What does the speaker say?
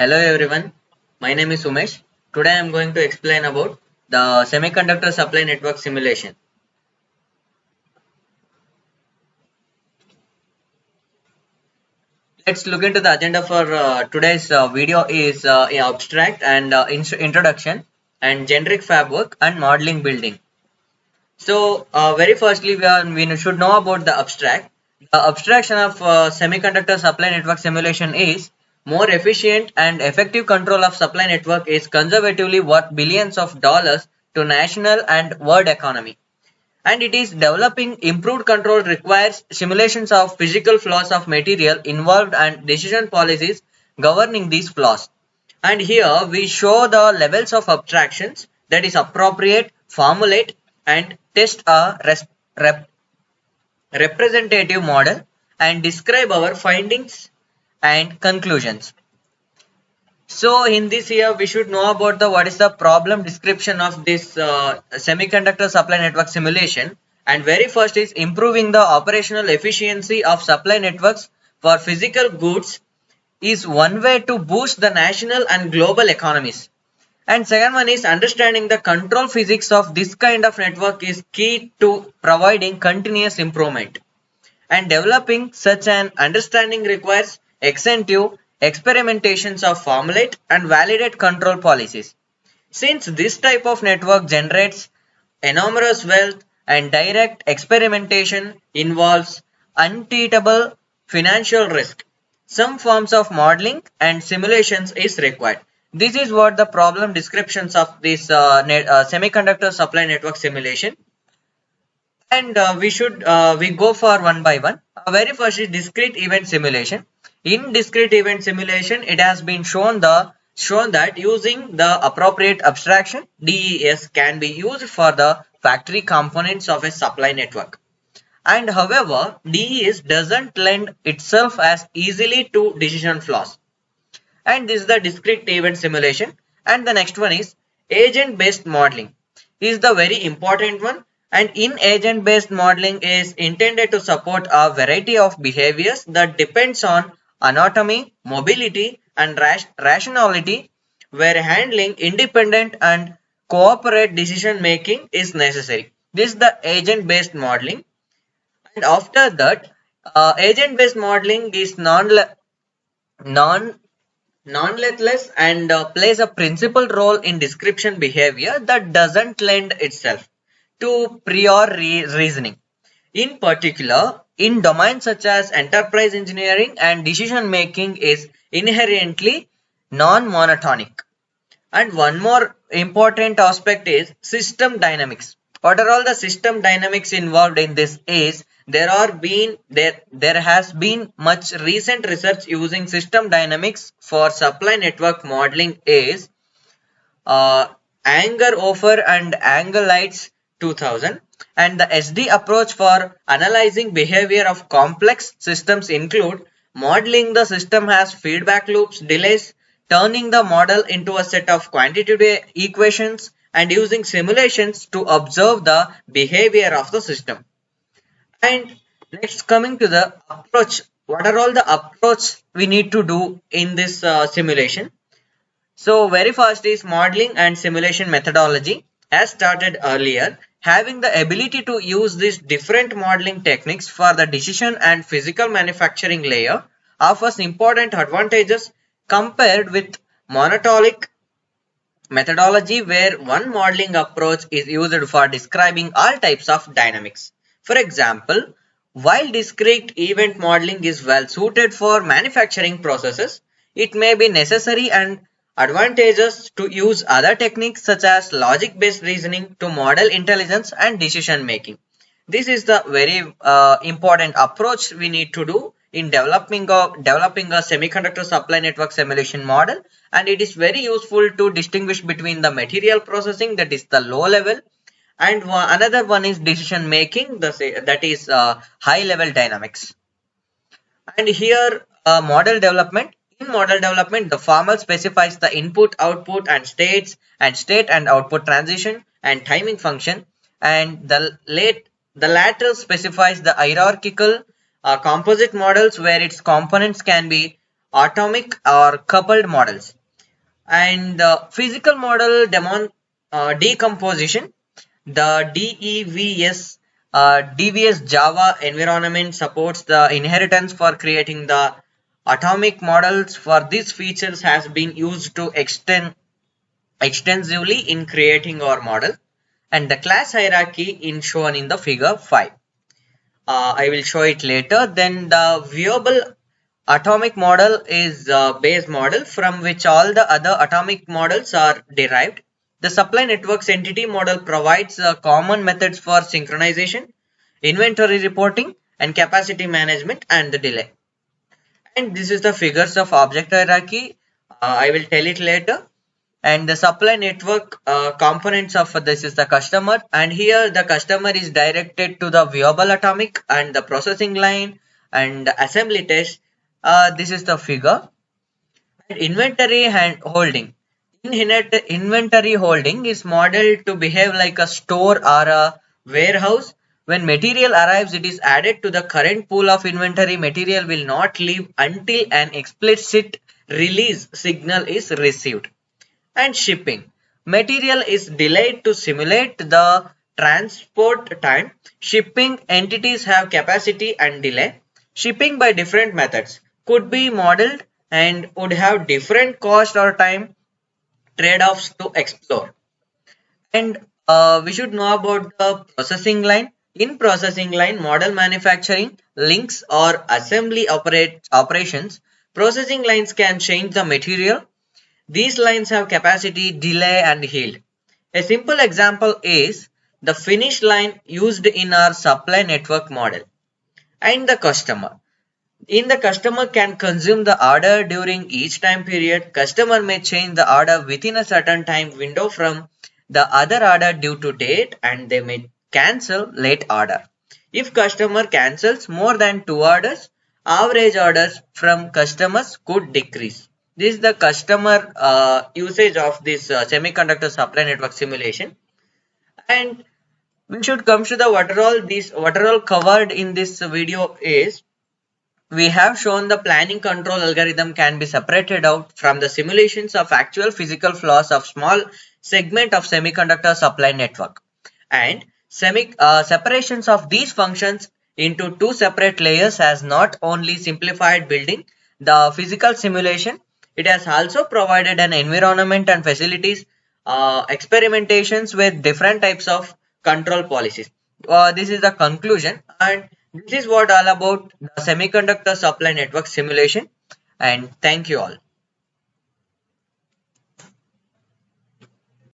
Hello everyone, my name is Umesh. Today I am going to explain about the semiconductor supply network simulation. Let's look into the agenda for today's video is abstract and introduction and generic fab work and modeling building. So very firstly we should know about the abstract. The abstraction of semiconductor supply network simulation is more efficient and effective control of supply network is conservatively worth billions of dollars to national and world economy. And it is developing improved control requires simulations of physical flaws of material involved and decision policies governing these flaws. And here we show the levels of abstractions that is appropriate, formulate and test a representative model and describe our findings and conclusions. So in this year we should know about the what is the problem description of this semiconductor supply network simulation, and very first is improving the operational efficiency of supply networks for physical goods is one way to boost the national and global economies. And second one is understanding the control physics of this kind of network is key to providing continuous improvement. And developing such an understanding requires extensive experimentations of formulate and validate control policies. Since this type of network generates enormous wealth and direct experimentation involves unteatable financial risk, some forms of modeling and simulations is required. This is what the problem descriptions of this semiconductor supply network simulation. And we go for one by one. Very first is discrete event simulation. In discrete event simulation, it has been shown that using the appropriate abstraction, DES can be used for the factory components of a supply network. And however, DES doesn't lend itself as easily to decision flaws. And this is the discrete event simulation. And the next one is agent based modeling. Is the very important one, and in agent based modeling is intended to support a variety of behaviors that depends on anatomy, mobility and rationality, where handling independent and cooperate decision making is necessary. This is the agent based modeling. And after that, agent based modeling is non nonetheless and plays a principal role in description behavior that doesn't lend itself to prior reasoning. In particular, in domains such as enterprise engineering and decision making is inherently non-monotonic. And one more important aspect is system dynamics. What are all the system dynamics involved in this is there has been much recent research using system dynamics for supply network modeling is Angerhofer and Angelites 2000, and the SD approach for analyzing behavior of complex systems include modeling the system as feedback loops, delays, turning the model into a set of quantitative equations and using simulations to observe the behavior of the system. And next coming to the approach, what are all the approach we need to do in this simulation? So very first is modeling and simulation methodology as started earlier. Having the ability to use these different modeling techniques for the decision and physical manufacturing layer offers important advantages compared with monolithic methodology where one modeling approach is used for describing all types of dynamics. For example, while discrete event modeling is well suited for manufacturing processes, it may be necessary and advantageous to use other techniques such as logic-based reasoning to model intelligence and decision making. This is the very important approach we need to do in developing a semiconductor supply network simulation model, and it is very useful to distinguish between the material processing, that is the low level, and another one is decision making, that is high level dynamics. And here model development. In model development, the former specifies the input, output and state and output transition and timing function, and the latter specifies the hierarchical composite models where its components can be atomic or coupled models. And the physical model decomposition, the DVS Java environment supports the inheritance for creating the atomic models. For these features has been used to extensively in creating our model, and the class hierarchy in shown in the figure 5. I will show it later. Then the viewable atomic model is a base model from which all the other atomic models are derived. The supply networks entity model provides common methods for synchronization, inventory reporting, and capacity management and the delay. And this is the figures of object hierarchy. I will tell it later. And the supply network components of this is the customer, and here the customer is directed to the viewable atomic and the processing line and the assembly test. This is the figure. And inventory holding. Inventory holding is modeled to behave like a store or a warehouse. When material arrives, it is added to the current pool of inventory. Material will not leave until an explicit release signal is received. And shipping. Material is delayed to simulate the transport time. Shipping entities have capacity and delay. Shipping by different methods could be modeled and would have different cost or time trade-offs to explore. And we should know about the processing line. In processing line, model manufacturing, links or assembly operations, processing lines can change the material. These lines have capacity, delay and yield. A simple example is the finish line used in our supply network model. And the customer. In the customer can consume the order during each time period. Customer may change the order within a certain time window from the other order due to date, and they may cancel late order. If customer cancels more than 2 orders, average orders from customers could decrease. This is the customer usage of this semiconductor supply network simulation. And we should come to the what are all covered in this video is, we have shown the planning control algorithm can be separated out from the simulations of actual physical flaws of small segment of semiconductor supply network. And separations of these functions into two separate layers has not only simplified building the physical simulation, it has also provided an environment and facilities experimentations with different types of control policies. This is the conclusion, and this is what all about the semiconductor supply network simulation. And thank you all.